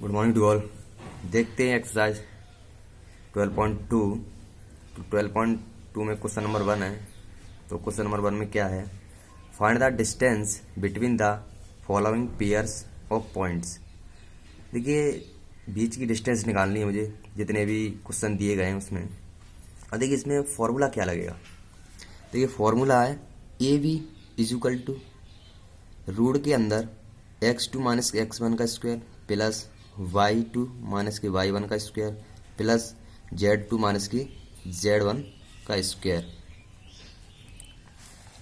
Good morning to all. देखते हैं exercise 12.2। तो 12.2 में क्वेश्चन नंबर 1 है। तो क्वेश्चन नंबर 1 में क्या है? Find the distance between the following pairs of points. देखिए, बीच की डिस्टेंस निकालनी है मुझे, जितने भी क्वेश्चन दिए गए हैं उसमें। और देखिए, इसमें फॉर्मूला क्या लगेगा। देखिए, फॉर्मूला है A B is equal to root के अंदर x2 माइनस x1 का स्क्वायर प्लस y2 माइनस के y1 का स्क्वायर प्लस z2 माइनस की z1 का स्क्वायर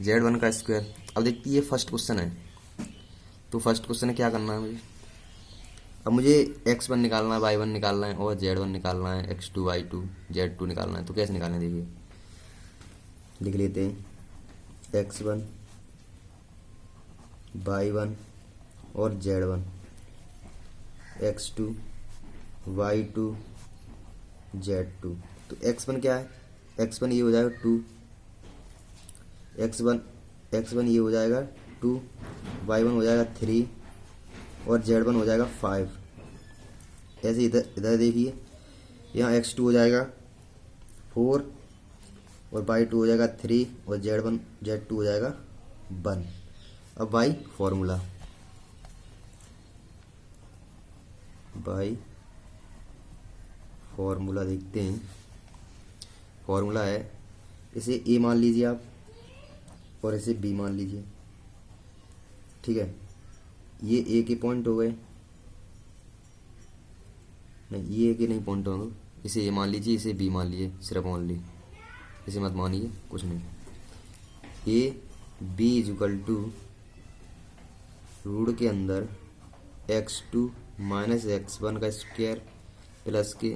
z1 का स्क्वायर। अब देखिए, ये फर्स्ट क्वेश्चन है। तो फर्स्ट क्वेश्चन है, क्या करना है मुझे? अब मुझे x1 निकालना है, y1 निकालना है और z1 निकालना है, x2 y2 z2 निकालना है। तो कैसे निकालना है? देखिए, लिख लेते हैं x1 y1 और z1, x2 y2 z2। तो x1 क्या है? x1 ये हो जाएगा 2, x1 ये हो जाएगा 2, y1 हो जाएगा 3 और z1 हो जाएगा 5। ऐसे इधर देखिए, यहाँ x2 हो जाएगा 4 और y2 हो जाएगा 3 और z2 हो जाएगा 1। अब y फॉर्मूला देखते हैं। फॉर्मूला है, इसे a मान लीजिए आप और इसे b मान लीजिए। ठीक है, ये a के पॉइंट हो गए, नहीं ये a के नहीं पॉइंट होंगे। इसे a मान लीजिए, इसे b मान लीजिए, सिर्फ ओनली, इसे मत मानिए, कुछ नहीं। a b is equal to root के अंदर x2 माइनस x1 का स्क्वायर प्लस के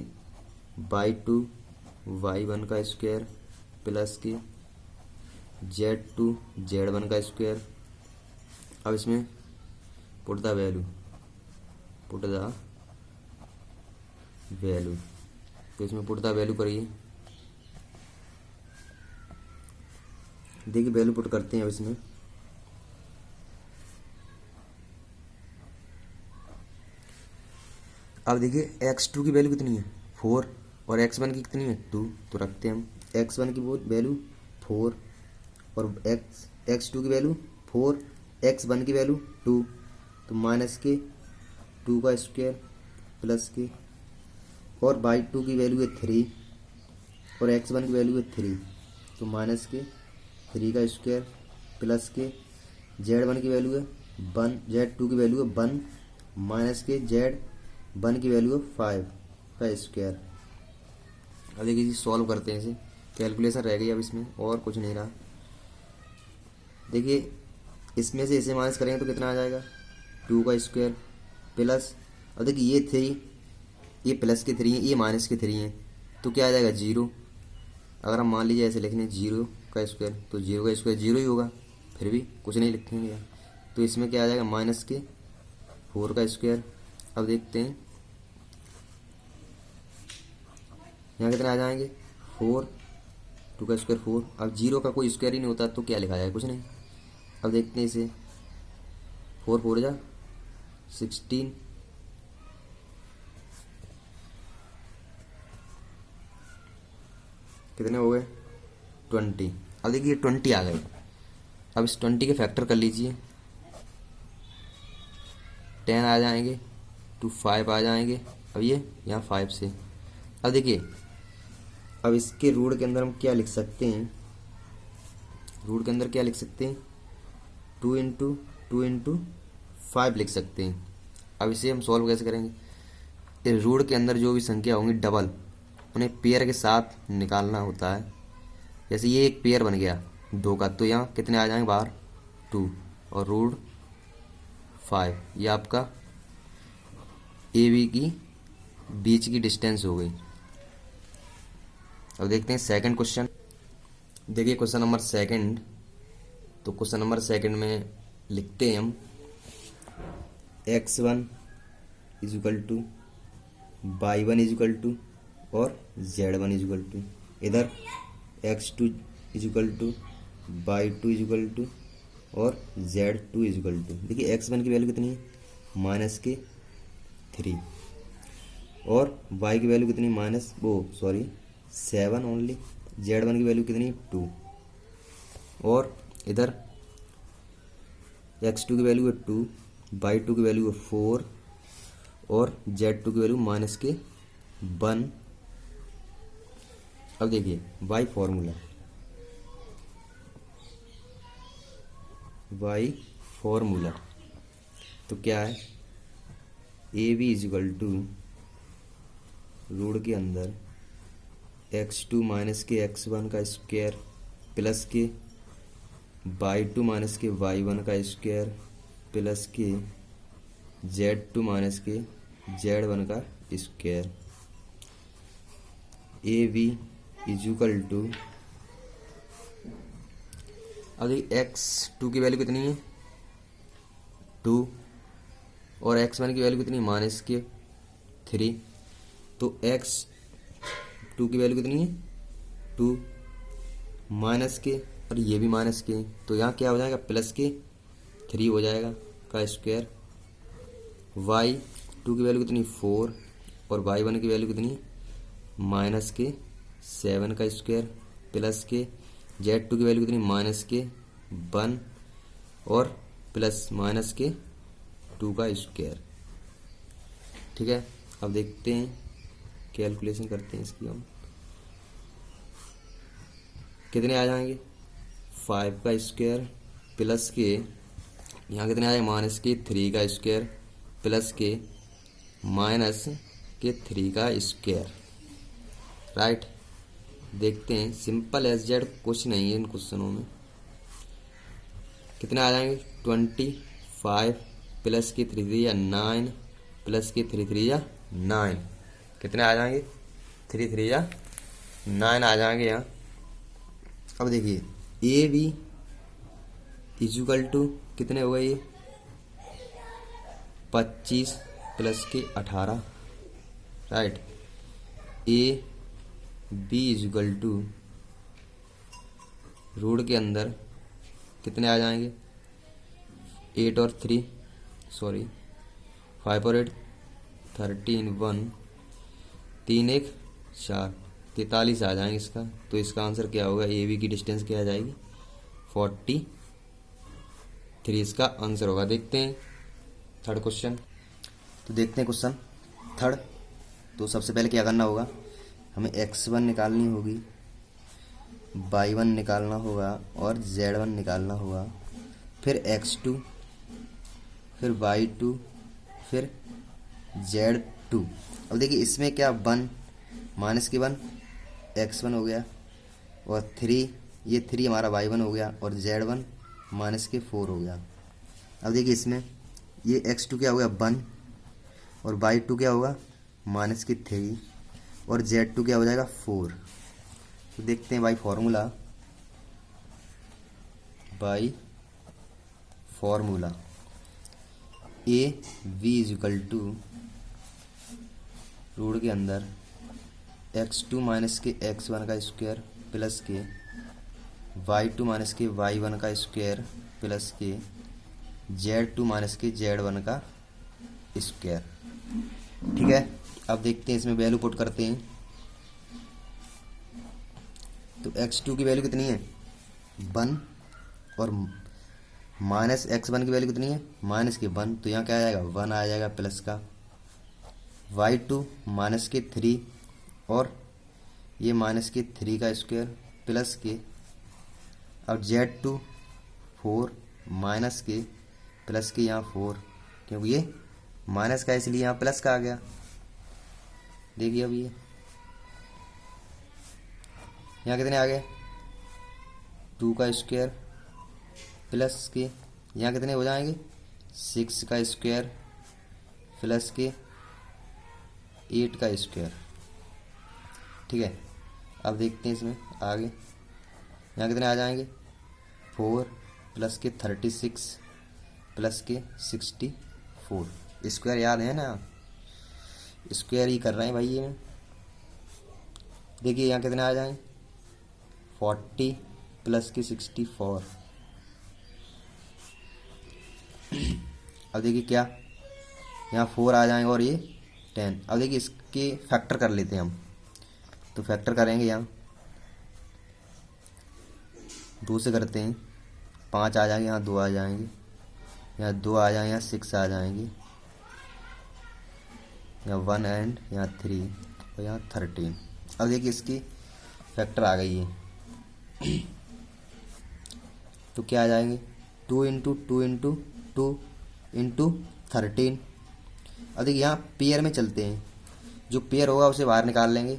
y2 y1 का स्क्वायर प्लस के z2 z1 का स्क्वायर। अब इसमें पुट द वैल्यू। तो इसमें पुट द वैल्यू करिए। देखिए, वैल्यू पुट करते हैं अब इसमें। अब देखिए, x2 की वैल्यू कितनी है? 4 और x1 की कितनी है? 2। तो रखते हैं हम x1 की वैल्यू 4 और x2 की वैल्यू 4, x1 की वैल्यू 2। तो माइनस के 2 का स्क्वायर प्लस के, और y2 की वैल्यू है 3 और x1 की वैल्यू है 3। तो माइनस के 3 का स्क्वायर प्लस के z1 की वैल्यू है 1, z2 की वैल्यू है 1 माइनस के z1 की वैल्यू है 5 का स्क्वायर। अब देखिए, सॉल्व करते हैं इसे। कैलकुलेशन रह गई अब इसमें, और कुछ नहीं रहा। देखिए, इसमें से इसे माइनस करेंगे तो कितना आ जाएगा? 2 का स्क्वायर प्लस, अब देखिए ये 3, ये प्लस के 3 हैं, ये माइनस के 3 हैं, तो क्या आ जाएगा? 0। अगर हम मान लीजिए ऐसे लिख लें 0 का स्क्वायर, तो 0 का स्क्वायर 0 ही होगा, फिर भी कुछ नहीं लिखेंगे। तो इसमें क्या आ जाएगा? माइनस के 4 का स्क्वायर। अब देखते हैं यहाँ कितने आ जाएंगे? 4, 2 का स्क्वायर 4। अब 0 का कोई स्क्वायर ही नहीं होता, तो क्या लिखा जाएगा? कुछ नहीं। अब देखते हैं इसे, 4 4 जा 16, कितने हो गए? 20। अब देखिए 20 आ गए। अब इस 20 के फैक्टर कर लीजिए, 10 आ जाएंगे, 5 आ जाएंगे। अब ये यहाँ 5 से, अब देखिए, अब इसके रूट के अंदर हम क्या लिख सकते हैं? रूट के अंदर क्या लिख सकते हैं? 2 इंटू 5 लिख सकते हैं। अब इसे हम सॉल्व कैसे करेंगे? इस रूट के अंदर जो भी संख्या होंगी डबल, उन्हें पेयर के साथ निकालना होता है। जैसे ये एक पेयर बन गया 2 का, तो यहाँ कितने आ जाएंगे बाहर? 2 और रूट 5। ये आपका ए बी की बीच की डिस्टेंस हो गई। अब देखते हैं सेकंड क्वेश्चन। देखिए, क्वेश्चन नंबर सेकंड। तो क्वेश्चन नंबर सेकंड में लिखते हैं हम x1 is equal to y1 is equal to और z1 इज इक्वल टू, इधर x2 is equal to y2 is equal to और z2 इज इक्वल टू। देखिए, x1 की वैल्यू कितनी है? माइनस के 3 और y की वैल्यू कितनी -7 ओनली। z1 की वैल्यू कितनी 2 और इधर x2 की वैल्यू है 2, y2 की वैल्यू है 4 और z2 की वैल्यू -1। अब देखिए y फॉर्मूला तो क्या है, A B is equal to root के अंदर x2 माइनस के x1 का स्क्वायर प्लस के y2 माइनस के y1 का स्क्वायर प्लस के z2 माइनस के z1 का square. A B is equal to, अब x2 की वैल्यू कितनी है 2 और x1 की वैल्यू कितनी -3, तो x2 की वैल्यू कितनी है 2 माइनस के और ये भी माइनस के, तो यहाँ क्या हो जाएगा +3 हो जाएगा का स्क्वायर। y2 की वैल्यू कितनी 4 और y1 की वैल्यू कितनी -7 का स्क्वायर प्लस के z2 की वैल्यू कितनी -1 और प्लस -2 का स्क्वायर। ठीक है, अब देखते हैं कैलकुलेशन करते हैं इसकी हम, कितने आ जाएंगे 5 का स्क्वायर प्लस के यहाँ कितने आ जाएगा -3 का स्क्वायर प्लस के -3 का स्क्वायर। राइट, देखते हैं, सिंपल एज जेड कुछ नहीं है इन क्वेश्चनों में। कितने आ जाएंगे 25 प्लस के 3 3 या 9 प्लस के 3 3 या 9, कितने आ जाएंगे 3 3 या 9 आ जाएंगे यहाँ। अब देखिए ए बी इजुकल टू कितने हो गए ये 25 प्लस के 18। Right, A B is equal to root के अंदर कितने आ जाएंगे 8 और 3 5 और 8 13 1 3 1 4 43 आ जाएंगे इसका। तो इसका आंसर क्या होगा, ए बी की डिस्टेंस क्या आ जाएगी 43 इसका आंसर होगा। देखते हैं थर्ड क्वेश्चन। तो देखते हैं क्वेश्चन थर्ड। तो सबसे पहले क्या करना होगा, हमें x1 निकालनी होगी, y1 निकालना होगा और z1 निकालना होगा, फिर x2, फिर y2, फिर z2। अब देखिए इसमें क्या 1 -1 x1 हो गया और 3 ये 3 हमारा y1 हो गया और z1 -4 हो गया। अब देखिए इसमें ये x2 क्या हो गया 1 और y2 क्या होगा -3 और z2 क्या हो जाएगा 4। तो देखते हैं by formula A B is equal to root के अंदर x2 माइनस के x1 का स्क्वायर प्लस के y2 माइनस के y1 का स्क्वायर प्लस के z2 माइनस के z1 का स्क्वायर। ठीक है, अब देखते हैं इसमें वैल्यू पुट करते हैं। तो x2 की वैल्यू कितनी है 1 और -x1 की वैल्यू कितनी है -1, तो यहाँ क्या आ जाएगा 1 आ जाएगा प्लस का y2 -3 और ये -3 का स्क्वायर प्लस के, अब z2 4 माइनस के प्लस के यहाँ 4, क्योंकि ये माइनस का इसलिए यहाँ प्लस का आ गया। देखिए अब ये यहाँ कितने आ गए 2 का स्क्वायर प्लस के यहाँ कितने हो जाएंगे 6 का स्क्वायर प्लस के 8 का स्क्वायर। ठीक है, अब देखते हैं इसमें आगे यहाँ कितने आ जाएंगे 4 प्लस के 36 प्लस के 64। स्क्वायर याद है ना, स्क्वायर ही कर रहे हैं भाई ये। देखिए यहाँ कितने आ जाएंगे 40 प्लस के 64। अब देखिए क्या यहाँ 4 आ जाएंगे और ये 10। अब देखिए इसके फैक्टर कर लेते हैं हम, तो फैक्टर करेंगे यहाँ 2 से करते हैं, 5 आ जाएंगे, यहाँ 2 आ जाएंगे, यहाँ 2 आ जाएंगे, यहाँ 6 आ जाएंगे, यहाँ 1 एंड यहाँ 3 और यहाँ 13। अब देखिए इसकी फैक्टर आ गई है, तो क्या आ जाएंगे 2 इंटू 2 इंटू 2 इंटू 13। अब देखिए यहाँ पेयर में चलते हैं, जो पेयर होगा उसे बाहर निकाल लेंगे,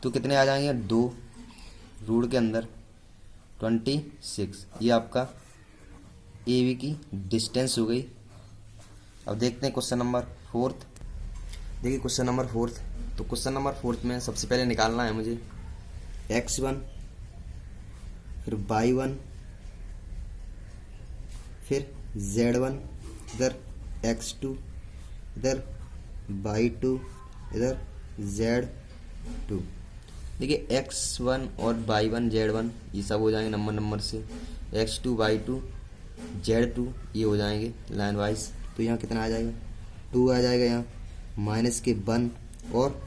तो कितने आ जाएंगे 2 रूट के अंदर 26। ये आपका ए बी की डिस्टेंस हो गई। अब देखते हैं क्वेश्चन नंबर 4। देखिए क्वेश्चन नंबर 4, तो क्वेश्चन नंबर 4 में सबसे पहले निकालना है मुझे x1, फिर y1, फिर z1, इधर x2, इधर y2, इधर z2। देखिए x1 और y1 z1 ये सब हो जाएंगे नंबर से, x2 y2 z2 ये हो जाएंगे लाइन वाइज। तो यहाँ कितना आ जाएगा 2 आ जाएगा, यहाँ माइनस के 1 और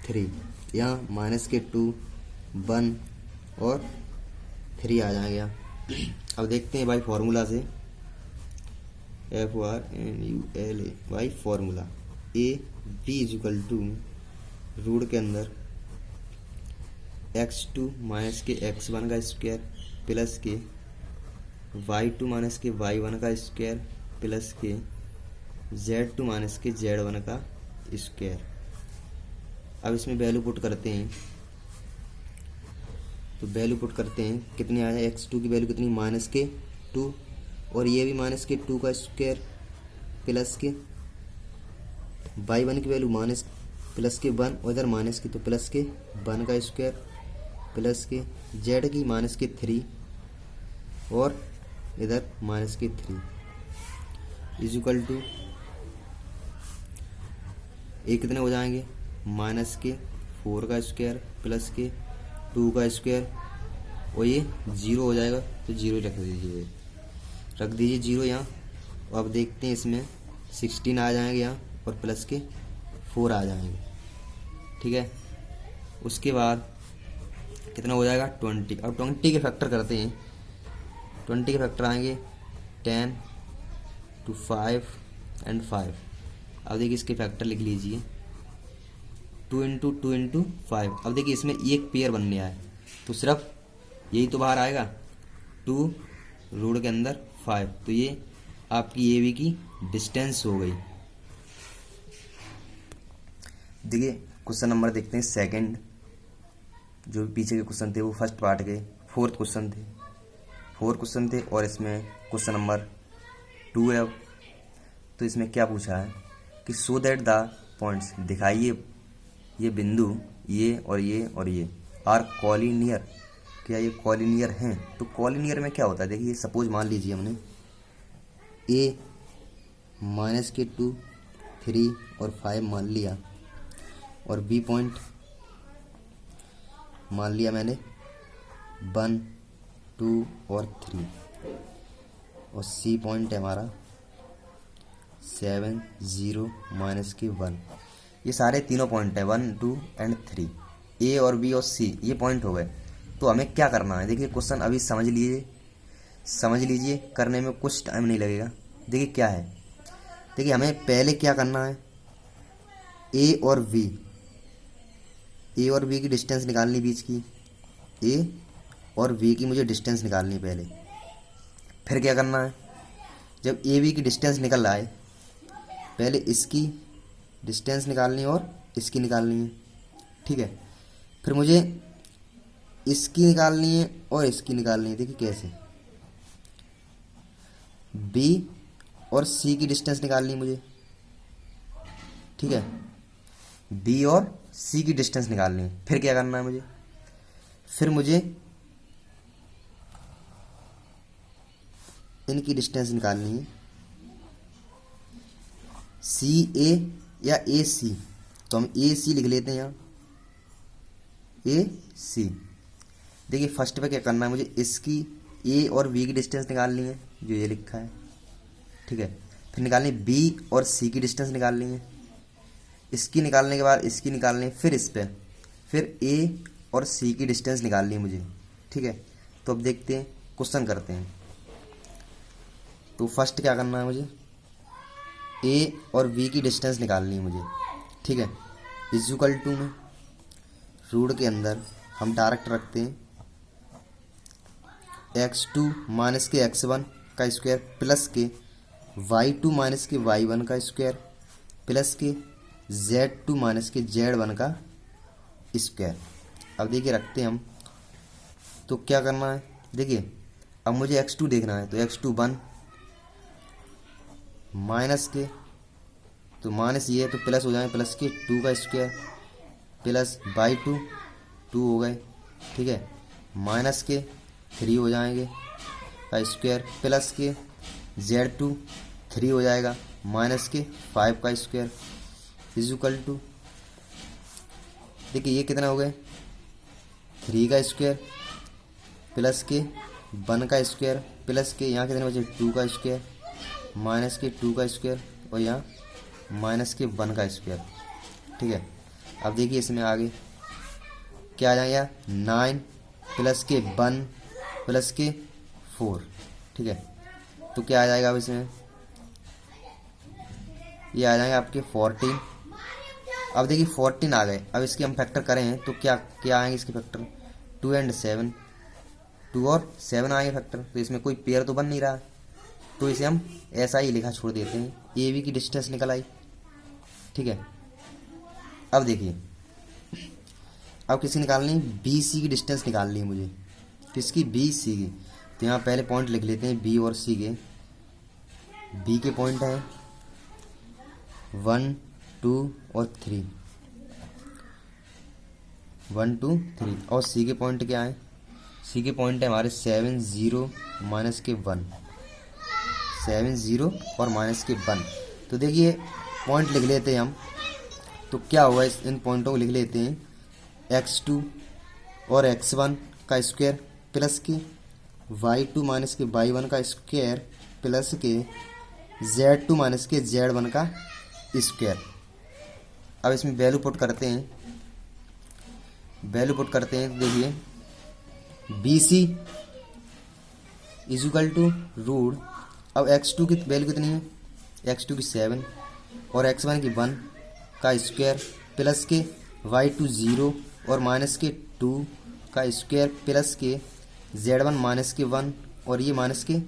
3, यहाँ माइनस के 2 1 और 3 आ जाएंगे यहाँ। अब देखते हैं भाई फार्मूला से, FORMULA भाई formula A B is equal to root के अंदर x2 माइनस के x1 का स्क्वायर प्लस के y2 माइनस के y1 का स्क्वायर प्लस के z2 माइनस के z1 का स्क्वायर। अब इसमें वैल्यू पुट करते हैं, तो वैल्यू पुट करते हैं कितनी आ जाए, x2 की वैल्यू कितनी माइनस के 2 और ये भी माइनस के 2 का स्क्वायर प्लस के y1 की वैल्यू माइनस प्लस के 1 और इधर माइनस की, तो प्लस के 1 का स्क्वायर प्लस के z की माइनस के 3 और इधर माइनस के 3 इजिकल टू ये कितने हो जाएंगे माइनस के 4 का स्क्वायर प्लस के 2 का स्क्वायर और ये 0 हो जाएगा, तो 0 रख दीजिए 0 यहाँ। अब देखते हैं इसमें 16 आ जाएंगे यहाँ और प्लस के 4 आ जाएंगे, ठीक है। उसके बाद कितना हो जाएगा 20। अब 20 के फैक्टर करते हैं, 20 के फैक्टर आएंगे 10 to 5 and 5। अब देखिए इसके फैक्टर लिख लीजिए 2 इंटू 2 इंटू 5। अब देखिए इसमें एक पेयर बनने आया, तो सिर्फ यही तो बाहर आएगा 2 रूट के अंदर 5, तो ये आपकी ए बी की डिस्टेंस हो गई। देखिए क्वेश्चन नंबर देखते हैं सेकंड, जो पीछे के क्वेश्चन थे वो फर्स्ट पार्ट के 4th क्वेश्चन थे, 4 क्वेश्चन थे और इसमें क्वेश्चन नंबर 2 है। तो इसमें क्या पूछा है कि सो दैट द पॉइंट्स, दिखाइए ये बिंदु ये और ये और ये आर कॉलिनियर, क्या ये कॉलिनियर हैं। तो कॉलिनियर में क्या होता है, देखिए सपोज मान लीजिए हमने ए माइनस के 2 3 और 5 मान लिया और बी पॉइंट मान लिया मैंने 1 2 और 3 और सी पॉइंट है हमारा 7 0 माइनस के 1। ये सारे तीनों पॉइंट है 1 2 एंड 3, ए और बी और सी ये पॉइंट हो गए। तो हमें क्या करना है, देखिए क्वेश्चन अभी समझ लीजिए, करने में कुछ टाइम नहीं लगेगा। देखिए क्या है, देखिए हमें पहले क्या करना है, ए और बी की डिस्टेंस निकालनी, बीच की ए और बी की मुझे डिस्टेंस निकालनी पहले। फिर क्या करना है, जब ए बी की डिस्टेंस निकल आए पहले इसकी डिस्टेंस निकालनी और इसकी निकालनी है, ठीक है। फिर मुझे इसकी निकालनी है और इसकी निकालनी है। देखिए कैसे, बी और सी की डिस्टेंस निकालनी है मुझे, ठीक है, बी और सी की डिस्टेंस निकालनी है। फिर क्या करना है मुझे, फिर मुझे इनकी डिस्टेंस निकालनी है, सी ए या ए सी। तो हम ए सी लिख लेते हैं यहाँ, ए सी। देखिए फर्स्ट पे क्या करना है, मुझे इसकी ए और बी की डिस्टेंस निकालनी है, जो ये लिखा है, ठीक है। फिर निकालनी बी और सी की डिस्टेंस निकालनी है, इसकी निकालने के बाद इसकी निकालनी, फिर इस पे, फिर ए और सी की डिस्टेंस निकालनी है मुझे। ठीक है, तो अब देखते हैं, क्वेश्चन करते हैं। तो फर्स्ट क्या करना है मुझे, ए और बी की डिस्टेंस निकालनी है मुझे। ठीक है, इक्वल टू में रूट के अंदर हम डायरेक्ट रखते हैं x2 माइनस के x1 का स्क्वायर प्लस के y2 माइनस के y1 का स्क्वायर प्लस के z2 माइनस के z1 का स्क्वायर। अब देखिए रखते हैं हम, तो क्या करना है, देखिए अब मुझे x2 देखना है, तो x2 1 माइनस के, तो माइनस ये है तो प्लस हो जाएंगे, प्लस के 2 का स्क्वायर प्लस y2 2 हो गए। ठीक है, माइनस के 3 हो जाएंगे का स्क्वायर प्लस के z2 3 हो जाएगा माइनस के 5 का स्क्वायर इक्वल टू, देखिए ये कितना हो गए 3 का स्क्वायर प्लस के 1 का स्क्वायर प्लस के यहाँ कितने बचे 2 का स्क्वायर माइनस के 2 का स्क्वायर और यहाँ माइनस के 1 का स्क्वायर। ठीक है, अब देखिए इसमें आगे क्या आ जाएगा 9 प्लस के 1 प्लस के 4। ठीक है, तो क्या आ जाएगा अब इसमें, ये आ जाएंगे आपके 14। अब देखिए 14 आ गए, अब इसके हम फैक्टर करें तो क्या क्या आएंगे इसके फैक्टर, 2 और 7, 2 और 7 आएंगे फैक्टर। तो इसमें कोई पेयर तो बन नहीं रहा, तो इसे हम ऐसा ही लिखा छोड़ देते हैं, ए बी की डिस्टेंस निकल आई। ठीक है, अब देखिए अब किसकी निकालनी, बी सी की डिस्टेंस निकालनी है मुझे, किसकी, बी सी की। तो यहाँ पहले पॉइंट लिख लेते हैं बी और सी के। बी के पॉइंट है 1 2 और 3, 1 2 3, और सी के पॉइंट क्या है, सी के पॉइंट है हमारे 7 0 माइनस के 1, 7 0 और माइनस के 1। तो देखिए पॉइंट लिख लेते हैं हम, तो क्या हुआ, इन पॉइंटों को लिख लेते हैं x2 और x1 का स्क्वायर प्लस के y2 माइनस के y1 का स्क्वायर प्लस के z2 माइनस के z1 का स्क्वायर। अब इसमें वैल्यू पुट करते हैं, वैल्यू पुट करते हैं, तो देखिए B C equal to root, अब x2 की वैल्यू कितनी है, x2 की 7 और x1 की 1 का स्क्वायर प्लस के y2 0 और माइनस के 2 का स्क्वायर प्लस के z1 माइनस के 1 और ये माइनस के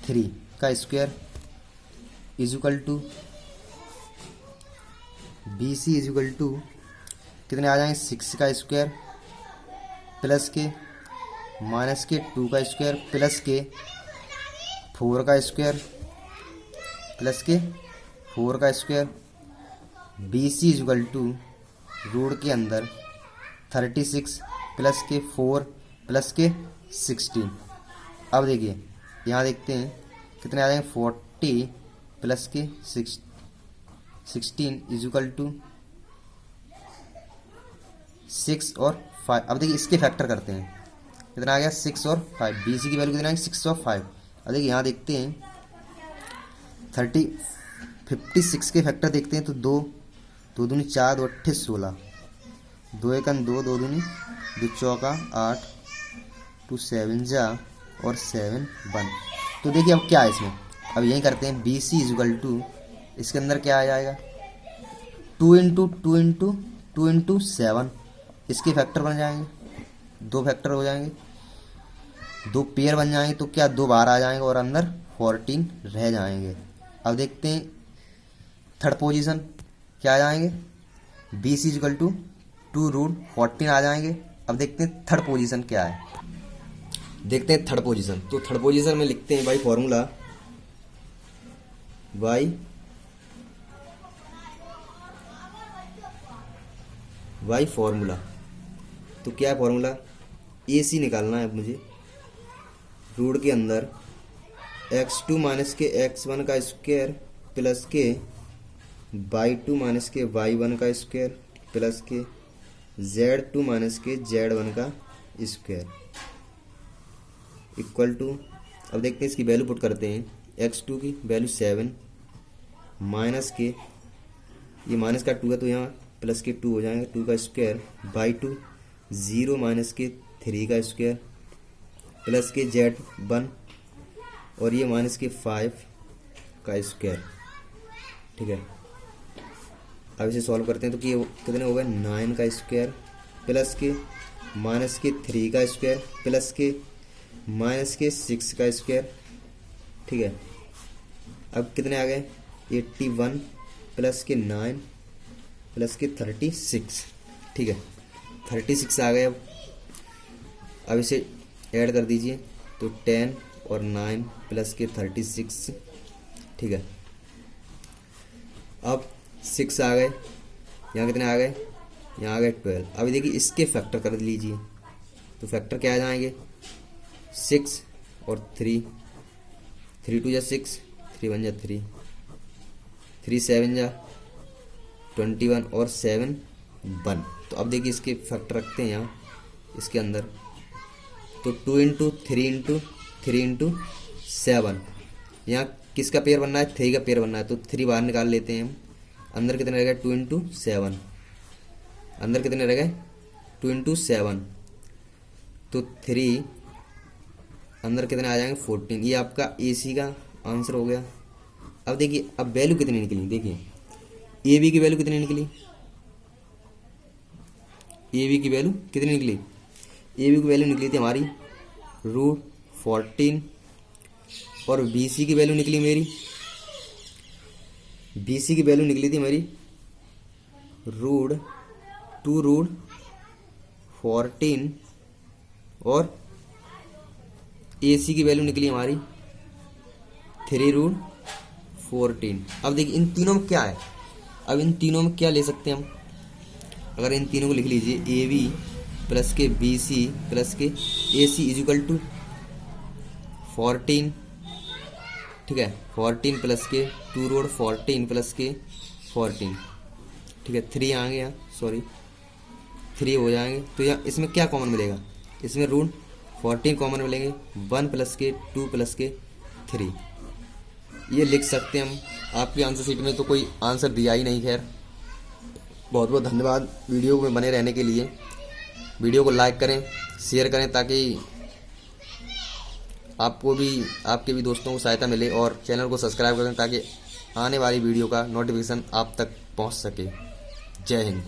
3 का square equal to B C equal to कितने आ जाएंगे 6 का स्क्वायर प्लस के माइनस के 2 का स्क्वायर प्लस के 4 का स्क्वायर प्लस के 4 का square. B C equal to root के अंदर 36 प्लस के 4 प्लस के 16। अब देखिए यहाँ देखते हैं कितने आ जाएंगे 40 प्लस के 16 इक्वल टू 6 और 5। अब देखिए इसके फैक्टर करते हैं, कितना आ गया 6 और 5, बी सी की वैल्यू कितना है 6 और 5। अब देखिए यहाँ देखते हैं 56 के फैक्टर देखते हैं, तो 2 2 दूनी 4 2 अट्ठे 16, 2 एकन 2 2 दूनी 2 चौका 8, 2 7 जा और 7 1। तो देखिए अब क्या है इसमें, अब यही करते हैं बी सी इक्वल टू, इसके अंदर क्या आ जाएगा 2 इंटू 2 इंटू 2 इंटू 7, इसके फैक्टर बन जाएंगे, 2 फैक्टर हो जाएंगे, 2 पेयर बन जाएंगे, तो क्या 2 बाहर आ जाएंगे और अंदर 14 रह जाएंगे। अब देखते हैं थर्ड पोजीशन क्या आ जाएंगे, B C equal to 2 root 14 आ जाएंगे। अब देखते हैं थर्ड पोजीशन क्या है, देखते हैं थर्ड पोजीशन। तो थर्ड पोजीशन में लिखते हैं भाई फॉर्मूला वाई फॉर्मूला। तो क्या है फॉर्मूला, ए सी निकालना है मुझे, रूट के अंदर x2 माइनस के x1 का स्क्वायर प्लस के y2 माइनस के y1 का स्क्वायर प्लस के z2 माइनस के z1 का स्क्वायर इक्वल टू, अब देखते हैं इसकी वैल्यू पुट करते हैं, x2 की वैल्यू 7 माइनस के ये माइनस का 2 है तो यहाँ प्लस के 2 हो जाएंगे, 2 का स्क्वायर बाई 2, 0 माइनस के 3 का स्क्वायर प्लस के Z1 और ये माइनस के 5 का स्क्वायर। ठीक है, अब इसे सॉल्व करते हैं तो कि ये कितने हो गए 9 का स्क्वायर प्लस के माइनस के 3 का स्क्वायर प्लस के माइनस के 6 का स्क्वायर। ठीक है, अब कितने आ गए 81 प्लस के 9 प्लस के 36। ठीक है, 36 आ गए। अब इसे ऐड कर दीजिए तो 10 और 9 प्लस के 36। ठीक है, अब 6 आ गए, यहाँ कितने आ गए, यहाँ आ गए 12। अभी देखिए इसके फैक्टर कर लीजिए तो फैक्टर क्या आ जाएंगे 6 और 3, 3 2 जा 6, 3 1 जा 3, 3 7 जा 21 और 7 1। तो अब देखिए इसके फैक्टर रखते हैं यहाँ इसके अंदर तो 2 इंटू 3 इंटू 3 इंटू 7। यहाँ किसका पेयर बनना है 3 का पेयर बनना है तो 3 बाहर निकाल लेते हैं हम। अंदर कितने रह गए 2 इंटू 7, अंदर कितने रह गए 2 इंटू 7 तो 3 अंदर कितने आ जाएंगे 14। ये आपका AC का आंसर हो गया। अब देखिए अब वैल्यू कितनी निकली, देखिए AB की वैल्यू कितनी निकली, AB की वैल्यू कितनी निकली, AB की वैल्यू निकली थी हमारी √14 और BC की वैल्यू निकली मेरी, BC की वैल्यू निकली थी मेरी √2√14 और AC की वैल्यू निकली हमारी 3√14। अब देखिए इन तीनों में क्या है, अब इन तीनों में क्या ले सकते हैं हम, अगर इन तीनों को लिख लीजिए AB प्लस के BC प्लस के AC इजिकल टू 14। ठीक है, 14 प्लस के 2√14 प्लस के 14। ठीक है, 3 आएंगे यहाँ, सॉरी 3 हो जाएंगे तो यहाँ इसमें क्या कॉमन मिलेगा, इसमें √14 कॉमन मिलेंगे, 1 प्लस के 2 प्लस के 3। ये लिख सकते हैं हम। आपकी आंसर शीट में तो कोई आंसर दिया ही नहीं। खैर बहुत बहुत धन्यवाद वीडियो में बने रहने के लिए। वीडियो को लाइक करें, शेयर करें ताकि आपको भी आपके भी दोस्तों को सहायता मिले और चैनल को सब्सक्राइब करें ताकि आने वाली वीडियो का नोटिफिकेशन आप तक पहुंच सके। जय हिंद।